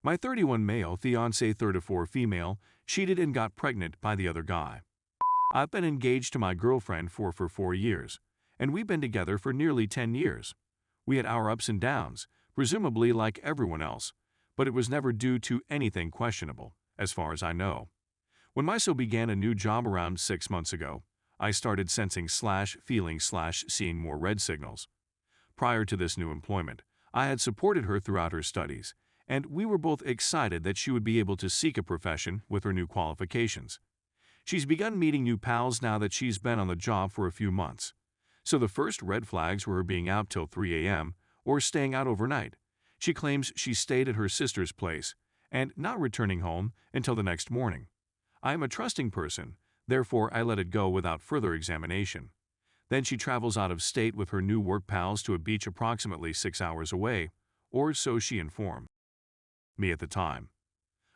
My 31 male, fiancé 34 female, cheated and got pregnant by the other guy. I've been engaged to my girlfriend for 4 years, and we've been together for nearly 10 years. We had our ups and downs, presumably like everyone else, but it was never due to anything questionable, as far as I know. When Miso began a new job around 6 months ago, I started sensing/feeling/seeing more red signals. Prior to this new employment, I had supported her throughout her studies, and we were both excited that she would be able to seek a profession with her new qualifications. She's begun meeting new pals now that she's been on the job for a few months. So the first red flags were her being out till 3 a.m. or staying out overnight. She claims she stayed at her sister's place and not returning home until the next morning. I am a trusting person, therefore I let it go without further examination. Then she travels out of state with her new work pals to a beach approximately 6 hours away, or so she informed me at the time.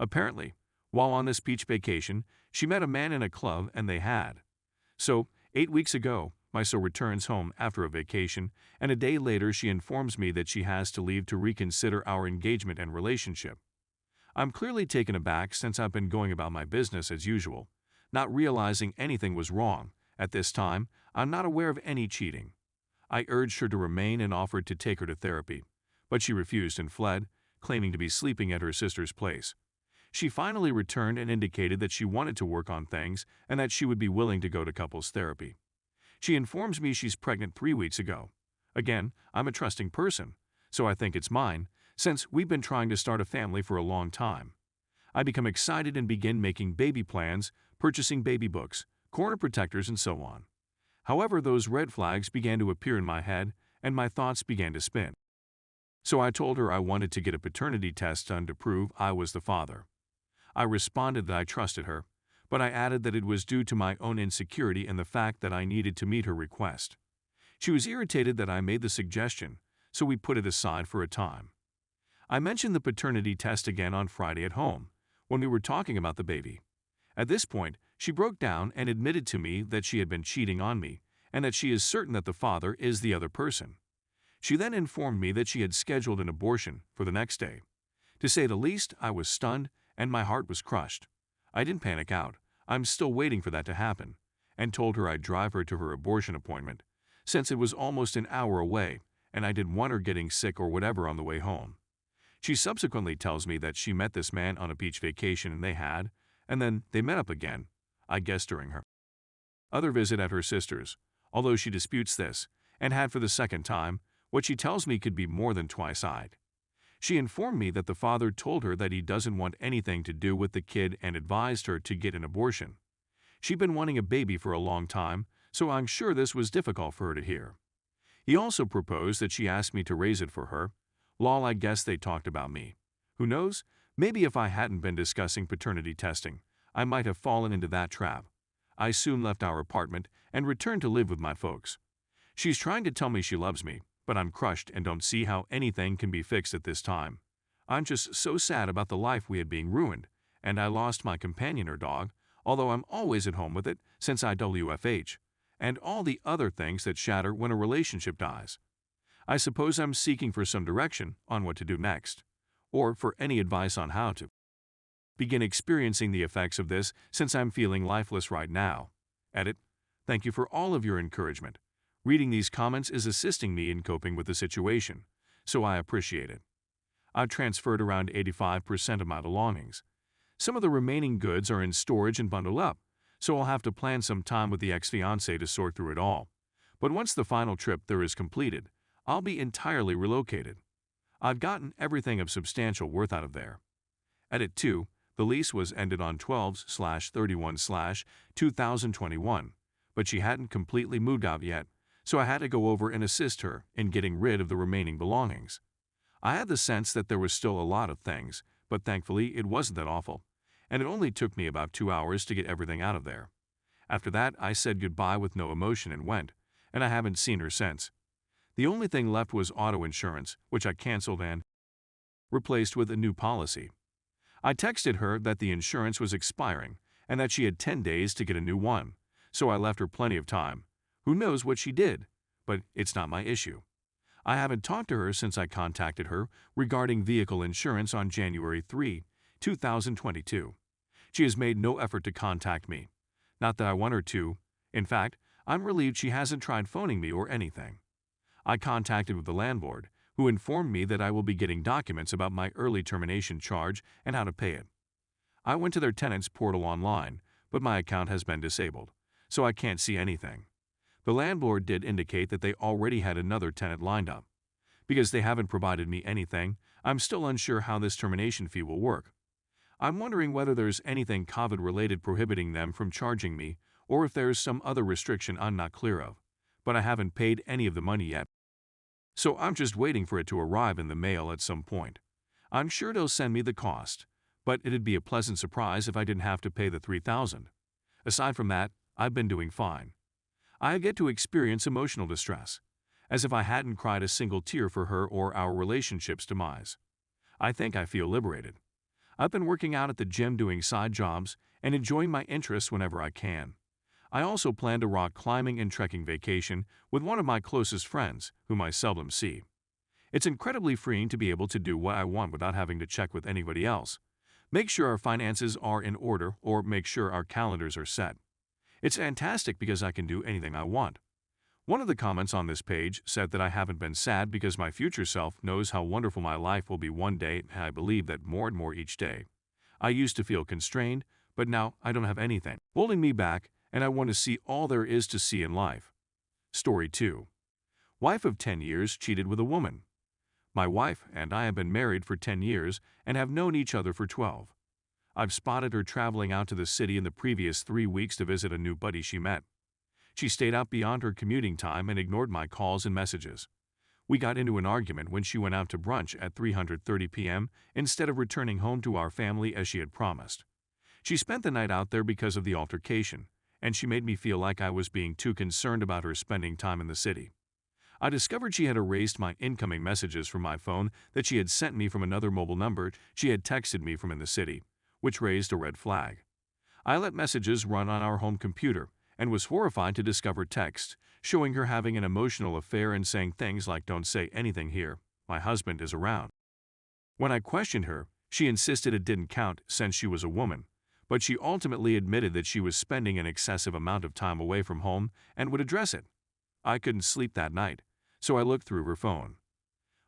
Apparently, while on this beach vacation, she met a man in a club and they had. So, 8 weeks ago, Miso returns home after a vacation, and a day later she informs me that she has to leave to reconsider our engagement and relationship. I'm clearly taken aback since I've been going about my business as usual, not realizing anything was wrong. At this time, I'm not aware of any cheating. I urged her to remain and offered to take her to therapy, but she refused and fled, claiming to be sleeping at her sister's place. She finally returned and indicated that she wanted to work on things and that she would be willing to go to couples therapy. She informs me she's pregnant 3 weeks ago. Again, I'm a trusting person, so I think it's mine, since we've been trying to start a family for a long time. I become excited and begin making baby plans, purchasing baby books, corner protectors, and so on. However, those red flags began to appear in my head and my thoughts began to spin. So I told her I wanted to get a paternity test done to prove I was the father. I responded that I trusted her, but I added that it was due to my own insecurity and the fact that I needed to meet her request. She was irritated that I made the suggestion, so we put it aside for a time. I mentioned the paternity test again on Friday at home, when we were talking about the baby. At this point, she broke down and admitted to me that she had been cheating on me and that she is certain that the father is the other person. She then informed me that she had scheduled an abortion for the next day. To say the least, I was stunned and my heart was crushed. I didn't panic out, I'm still waiting for that to happen, and told her I'd drive her to her abortion appointment, since it was almost an hour away and I didn't want her getting sick or whatever on the way home. She subsequently tells me that she met this man on a beach vacation and then they met up again, I guess during her other visit at her sister's, although she disputes this, and had for the second time, what she tells me could be more than twice-eyed. She informed me that the father told her that he doesn't want anything to do with the kid and advised her to get an abortion. She'd been wanting a baby for a long time, so I'm sure this was difficult for her to hear. He also proposed that she ask me to raise it for her. Lol, I guess they talked about me. Who knows? Maybe if I hadn't been discussing paternity testing, I might have fallen into that trap. I soon left our apartment and returned to live with my folks. She's trying to tell me she loves me, but I'm crushed and don't see how anything can be fixed at this time. I'm just so sad about the life we had being ruined, and I lost my companion or dog, although I'm always at home with it since I WFH, and all the other things that shatter when a relationship dies. I suppose I'm seeking for some direction on what to do next, or for any advice on how to begin experiencing the effects of this since I'm feeling lifeless right now. Edit. Thank you for all of your encouragement. Reading these comments is assisting me in coping with the situation, so I appreciate it. I've transferred around 85% of my belongings. Some of the remaining goods are in storage and bundled up, so I'll have to plan some time with the ex-fiancé to sort through it all. But once the final trip there is completed, I'll be entirely relocated. I've gotten everything of substantial worth out of there. Edit 2. The lease was ended on 12/31/2021, but she hadn't completely moved out yet, so I had to go over and assist her in getting rid of the remaining belongings. I had the sense that there was still a lot of things, but thankfully it wasn't that awful, and it only took me about 2 hours to get everything out of there. After that, I said goodbye with no emotion and went, and I haven't seen her since. The only thing left was auto insurance, which I canceled and replaced with a new policy. I texted her that the insurance was expiring and that she had 10 days to get a new one, so I left her plenty of time. Who knows what she did, but it's not my issue. I haven't talked to her since I contacted her regarding vehicle insurance on January 3, 2022. She has made no effort to contact me. Not that I want her to. In fact, I'm relieved she hasn't tried phoning me or anything. I contacted with the landlord, who informed me that I will be getting documents about my early termination charge and how to pay it. I went to their tenants portal online, but my account has been disabled, so I can't see anything. The landlord did indicate that they already had another tenant lined up. Because they haven't provided me anything, I'm still unsure how this termination fee will work. I'm wondering whether there's anything COVID-related prohibiting them from charging me, or if there's some other restriction I'm not clear of. But I haven't paid any of the money yet, so I'm just waiting for it to arrive in the mail at some point. I'm sure they'll send me the cost, but it'd be a pleasant surprise if I didn't have to pay the $3,000. Aside from that, I've been doing fine. I get to experience emotional distress, as if I hadn't cried a single tear for her or our relationship's demise. I think I feel liberated. I've been working out at the gym doing side jobs and enjoying my interests whenever I can. I also plan to rock climbing and trekking vacation with one of my closest friends, whom I seldom see. It's incredibly freeing to be able to do what I want without having to check with anybody else. Make sure our finances are in order or make sure our calendars are set. It's fantastic because I can do anything I want. One of the comments on this page said that I haven't been sad because my future self knows how wonderful my life will be one day, and I believe that more and more each day. I used to feel constrained, but now I don't have anything holding me back, and I want to see all there is to see in life. Story 2. Wife of 10 years cheated with a woman. My wife and I have been married for 10 years and have known each other for 12. I've spotted her traveling out to the city in the previous 3 weeks to visit a new buddy she met. She stayed out beyond her commuting time and ignored my calls and messages. We got into an argument when she went out to brunch at 3:30 p.m. instead of returning home to our family as she had promised. She spent the night out there because of the altercation, and she made me feel like I was being too concerned about her spending time in the city. I discovered she had erased my incoming messages from my phone that she had sent me from another mobile number she had texted me from in the city, which raised a red flag. I let messages run on our home computer and was horrified to discover texts showing her having an emotional affair and saying things like, "Don't say anything here, my husband is around." When I questioned her, she insisted it didn't count since she was a woman, but she ultimately admitted that she was spending an excessive amount of time away from home and would address it. I couldn't sleep that night, so I looked through her phone.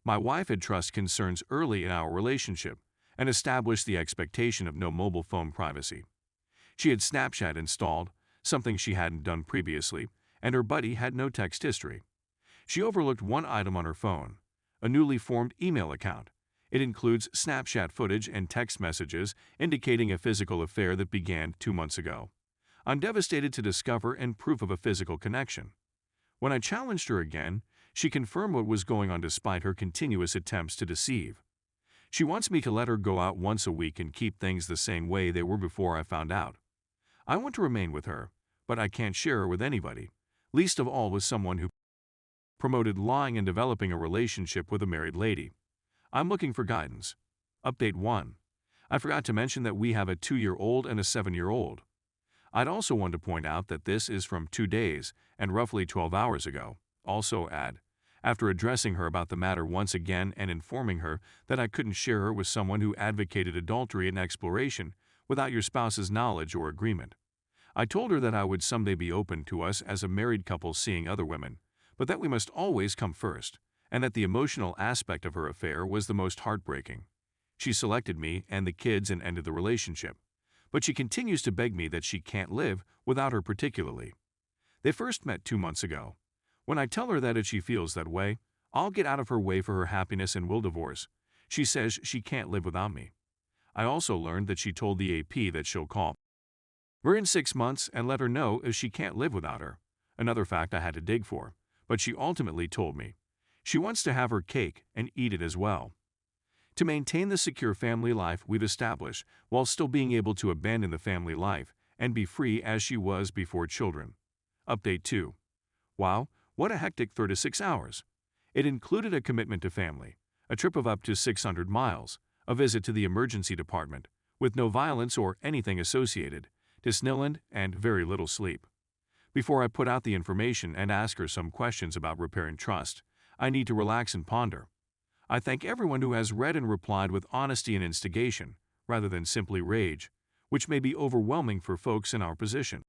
My wife had trust concerns early in our relationship and established the expectation of no mobile phone privacy. She had Snapchat installed, something she hadn't done previously, and her buddy had no text history. She overlooked one item on her phone, a newly formed email account. It includes Snapchat footage and text messages indicating a physical affair that began 2 months ago. I'm devastated to discover and proof of a physical connection. When I challenged her again, she confirmed what was going on despite her continuous attempts to deceive. She wants me to let her go out once a week and keep things the same way they were before I found out. I want to remain with her, but I can't share her with anybody, least of all with someone who promoted lying and developing a relationship with a married lady. I'm looking for guidance. Update 1. I forgot to mention that we have a 2-year-old and a 7-year-old. I'd also want to point out that this is from 2 days and roughly 12 hours ago. Also add, after addressing her about the matter once again and informing her that I couldn't share her with someone who advocated adultery and exploration without your spouse's knowledge or agreement. I told her that I would someday be open to us as a married couple seeing other women, but that we must always come first, and that the emotional aspect of her affair was the most heartbreaking. She selected me and the kids and ended the relationship, but she continues to beg me that she can't live without her particularly. They first met 2 months ago. When I tell her that if she feels that way, I'll get out of her way for her happiness and will divorce, she says she can't live without me. I also learned that she told the AP that she'll call her in 6 months and let her know if she can't live without her. Another fact I had to dig for, but she ultimately told me. She wants to have her cake and eat it as well. To maintain the secure family life we've established while still being able to abandon the family life and be free as she was before children. Update 2. Wow, what a hectic 36 hours. It included a commitment to family, a trip of up to 600 miles, a visit to the emergency department, with no violence or anything associated, Disneyland, and very little sleep. Before I put out the information and ask her some questions about repairing trust, I need to relax and ponder. I thank everyone who has read and replied with honesty and instigation, rather than simply rage, which may be overwhelming for folks in our position.